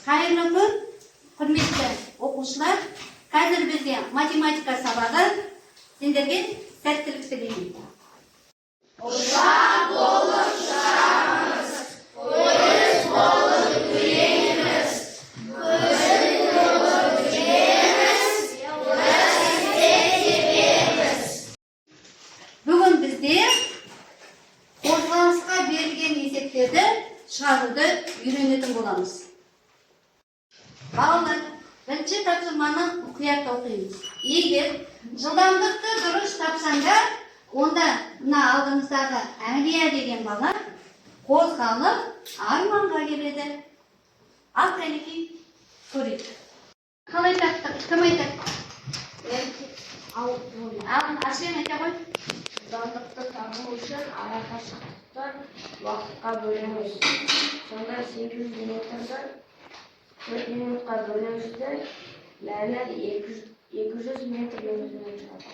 Hayırlı kun, hürmetli оқушылар. Қазір бізде математика сабағы. Сендерге сәттілік тілеймін. Uşak olup şarabımız, polis olup yüreğimiz, gözün olup yüreğimiz, üniversite. Бүгін бізде қозғалысқа берілген есептерді шығаруды үйренетін боламыз. Балалар, бірінші тапсырманы мұқият оқимыз. Егер жылдамдықты дұрыс тапсаңдар, онда мына алдымыздағы Әлия деген бала қозғалып арманға келеді. Ал кәнекей көрейік. Қалай таптық? Кім айтады? Аслен айта ғой. Жылдамдықты табу үшін арақашықтықты уақытқа бөлеміз. Сонда 800 метрді 4 минутқа бөлемізді, мәні 200 метр бөлімізden шығады.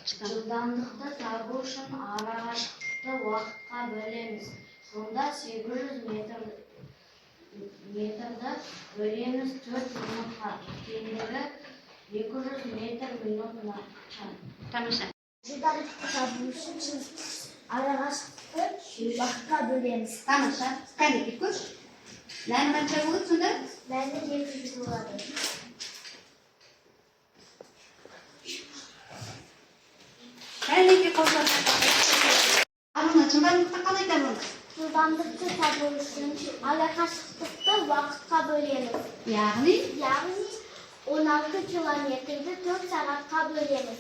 Жылдамдықты табу үшін арақашықтықты уақытқа бөлеміз. Сонда 800 метрді бөлеміз 4 минутқа. Ендігі 200 метр минутына шығады. Тамаша. Жылдамдықты табу үшін арақашықтықты уақытқа бөлеміз. Тамаша. Кәнекей көш. Мәні қанша болады сонда? Мәні 200 болады. Кәнекей қозғалып. Арманы жылдамдықты қалай табамыз? Жылдамдықты табу үшін арақашықтықты уақытқа бөлеміз. Яғни 16 километрді 4 сағатқа бөлеміз.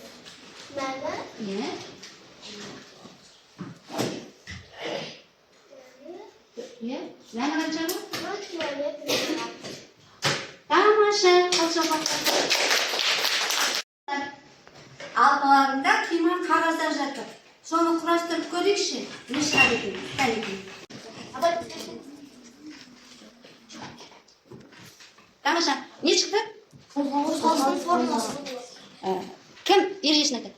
Мәні мәні қанша болады? 4 километр сағат. Тамаша. Алдыларында қима қағаздар жатыр. Соны құрастырып көрейікші. Не шығады екен? Кәнекей. Тамаша, не шықты? Қозғалыстың формуласы. Кім ережесін айтады?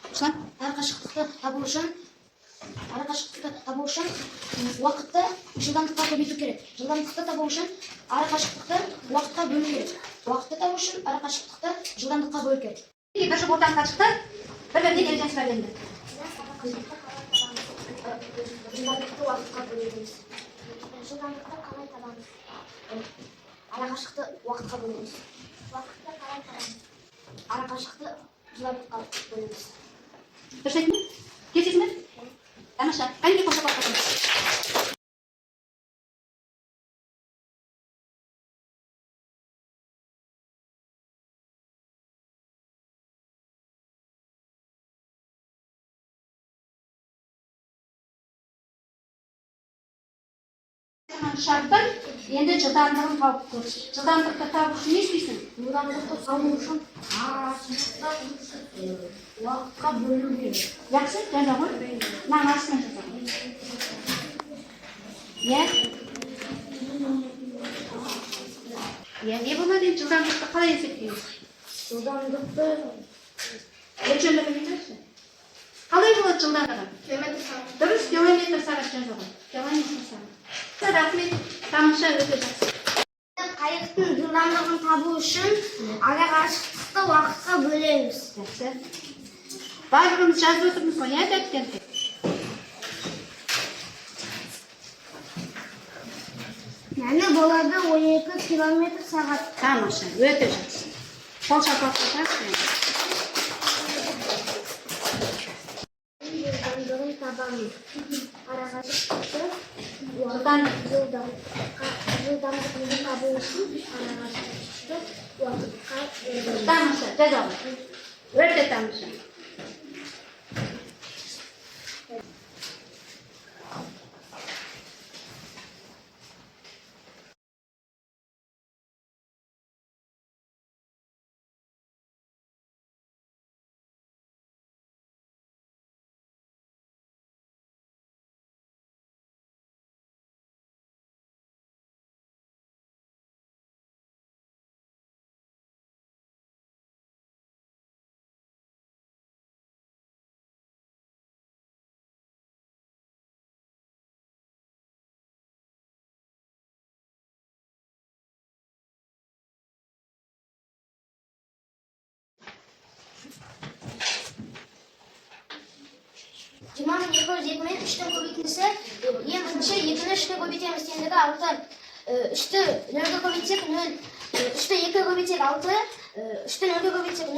Руслан? Арақашықтықты табу үшін уақытты жылдамдыққа көбейту керек. Жылдамдықты табу үшін арақашықтықты уақытқа бөлу керек. Уақытты табу үшін арақашықтықты жылдамдыққа бөлу керек. Бір жұп ортаңға шықты. Бір-біріне ережені сұрап енді. Жылдамдықты уақытқа бөлеміз. Жылдамдықты қалай табамыз? Арақашықты уақытқа бөлеміз. Уақытты қалай табамыз? Арақашықты жылдамдыққа бөлеміз. Дұрыс айттың ба? Келісесің бе? Тамаша. Кәнекей қосып алып. Шарттан енді жылдамдығын тауып көр. Жылдамдықты табу үшін не істейсің? Жылдамдықты табу үшін уақытқа бөлу керек. Жақсы, жаза ғой. Мына астына жаза ғой. Не болады енді жылдамдықты қалай есептейміз? Жылдамдықты Өлшемді біліңдерші. Қалай болады жылдамдығы? Дұрыс, километр сағат жаза ғой. Километр сағат. Рахмет, тамаша, өте жақсы. Қайықтың жылдамдығын табу үшін арақашықтықты уақытқа бөлеміз. Жақсы. Барлығымыз жазып отырмыз ғой, не дәптер? Мәні болады 12 километр сағат. Тамаша, өте жақсы. Қол шапалаққа жақсы. Жылдамдығын табамыз. Арақашықтықты жылдамдығын табу үшін арақашықтықты уақытқа бөлеміз. Тамаша, жаза ғой. Өте тамаша. 20 мен 3-тен көбейтілсе, ең бірінші 2-ні 3-ке көбейтеміз теңдігі 6. 3-ті 0-ге көбейтсек 0, 3-ті 2-ге көбейтсек 6, 3-ті 0-ге көбейтсек 0,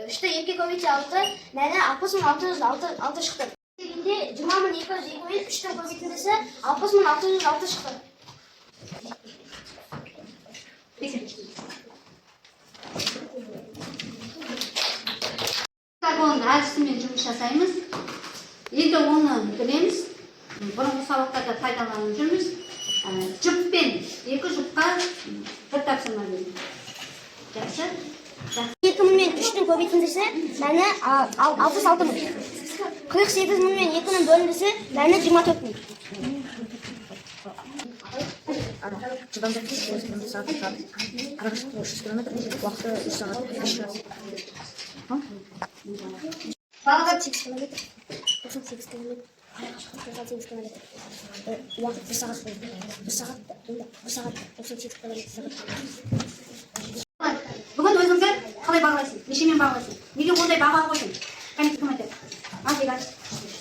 3-ті 2-ге көбейтсек 6, мәні 60.606 шықты. Дегенде 20 мен 3-тен көбейтілсе 60.606 шықты. Карбон әдісімен жұмыс жасаймыз. Енді оны білеміз. Бұрынғы сабақтарда пайдаланып жүрміз. Жұппен 2 жұпқа бір тапсырма береміз. Жақсы. 20 мен 3-тен көбейтілсе, мәні 66 мың. 48 мың мен 2-нің бөліндісе, мәні 24 мың. Жылдамдықты 8 км сағат арақашықтығы 300 км, уақыты 3 сағат 5 сағат. Балға 8 км, 98 км, арақашықтық 98 км. Уақыт 1 сағат болды. 1 сағат 98 км. бүгін өзіңдер қалай бағалайсың? Нешемен бағалайсың? Неге ондай баға қойдың? Кәне кім айтады? Ал Бегат.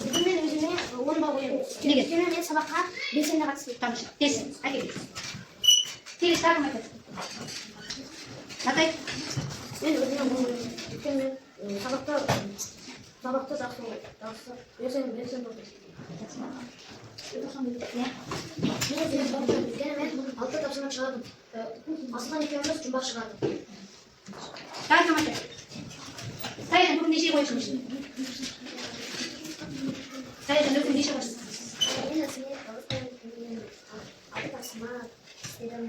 Бүгін мен өзіме 10 баға қоямын. Неге? Өйткені мен сабаққа белсенді қатыстым. Тамшы. Келсін. Әкел. Келесі тағы кім айтады? Натай. Мен өзіме 10 қоямын. Өйткені мен сабақта жақсы белсенді болдым. Өйткені мен 6 тапсырма шығардым. Асылхан екеуміз жұмбақ шығардым. Тағы кім айтады? Саяжан бүгін неше қойшың? Саяжан бүгін неше қойшың? Мен өзіме 6 тапсырма істедім.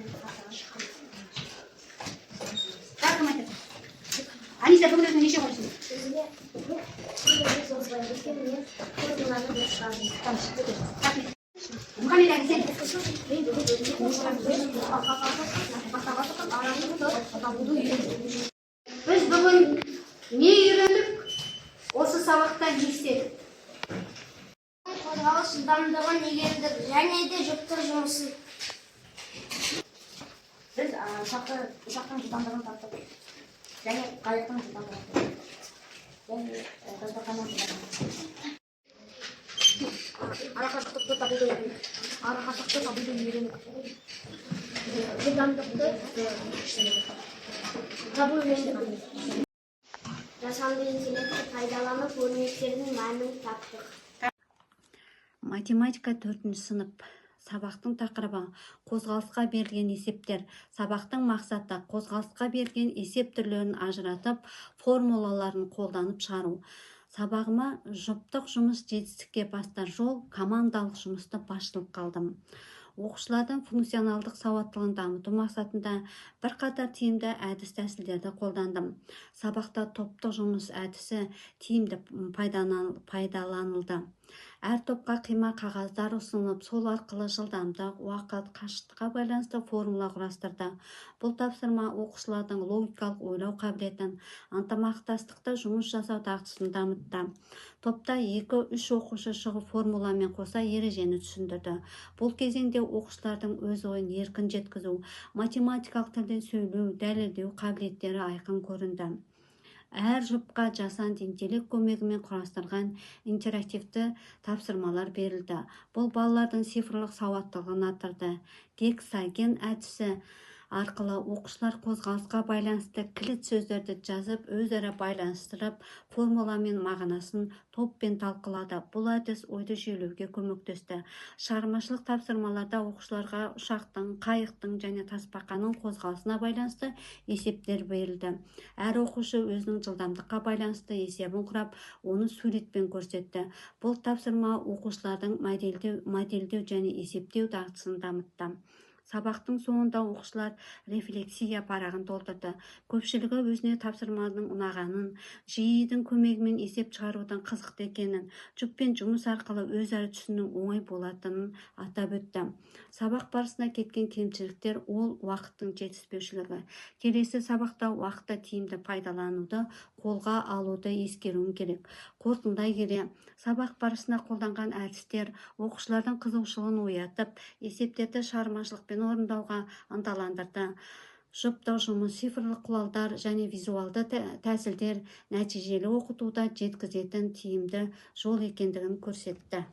Тағы кім айтады? Аниса бүгін өзің неше қойшың? Өзіме өйткені мен қорытындыларды беріп шығардым. Тамшы. Рахмет. Мұхаммед әли сен. Біз бүгін не үйрендік? Осы сабақта не істедік? Қозғалыс жылдамдығын игердік және де жүктің жұмысы. Біз ұшақтың жылдамдығын таптық. Және қайықтың жылдамдығын таптық. Және тасбақаның жылдамдығын. Арақашықтықты табуды үйрендік. Жылдамдықты табу үйрендік. Жасанды интеллектті пайдаланып өрнектердің мәнін таптық. Математика 4-ші сынып. Сабақтың тақырыбы қозғалысқа берілген есептер. Сабақтың мақсаты қозғалысқа берілген есеп түрлерін ажыратып, формулаларын қолданып шығару. Сабағыма жұптық жұмыс жетістікке бастар жол, командалық жұмысты басшылыққа алдым. Оқушылардың функционалдық сауаттылығын дамыту мақсатында бірқатар тиімді әдіс тәсілдерді қолдандым. Сабақта топтық жұмыс әдісі тиімді пайдаланылды. Әр топқа қима қағаздар ұсынылып, сол арқылы жылдамдық, уақыт, қашықтыққа байланысты формула құрастырды. Бұл тапсырма оқушылардың логикалық ойлау қабілетін, ынтымақтастықта жұмыс жасау дағдысын дамытты. Топта 2-3 оқушы шығып формуламен қоса ережені түсіндірді. Бұл кезеңде оқушылардың өз ойын еркін жеткізу, математикалық тілде сөйлеу, дәлелдеу қабілеттері айқын көрінді. Әр жұпқа жасанды интеллект көмегімен құрастырған интерактивті тапсырмалар берілді. Бұл балалардың цифрлық сауаттылығын арттырды. Гексаген әдісі арқылы оқушылар қозғалысқа байланысты кілт сөздерді жазып, өзара байланыстырып, формула мен мағынасын топпен талқылады. Бұл әдіс ойды жүйелеуге көмектесті. Шығармашылық тапсырмаларда оқушыларға ұшақтың, қайықтың және тасбақаның қозғалысына байланысты есептер берілді. Әр оқушы өзінің жылдамдыққа байланысты есебін құрап, оны суретпен көрсетті. Бұл тапсырма оқушылардың модельдеу және есептеу дағдысын дамытты. Сабақтың соңында оқушылар рефлексия парағын толтырды. Көпшілігі өзіне тапсырманың ұнағанын, жиыдың көмегімен есеп шығарудың қызықты екенін, жұппен жұмыс арқылы өзара түсіну оңай болатынын атап өтті. Сабақ барысында кеткен кемшіліктер ол уақыттың жетіспеушілігі. Келесі сабақта уақытты тиімді пайдалануды қолға алуды ескеруім керек. Қорытындылай келе, сабақ барысында қолданған әдістер оқушылардың қызығушылығын оятып, есептерді шығармашылықпен орындауға ынталандырды. жұптық жұмыс, цифрлық құралдар және визуалды тәсілдер нәтижелі оқытуда жеткізетін тиімді жол екендігін көрсетті.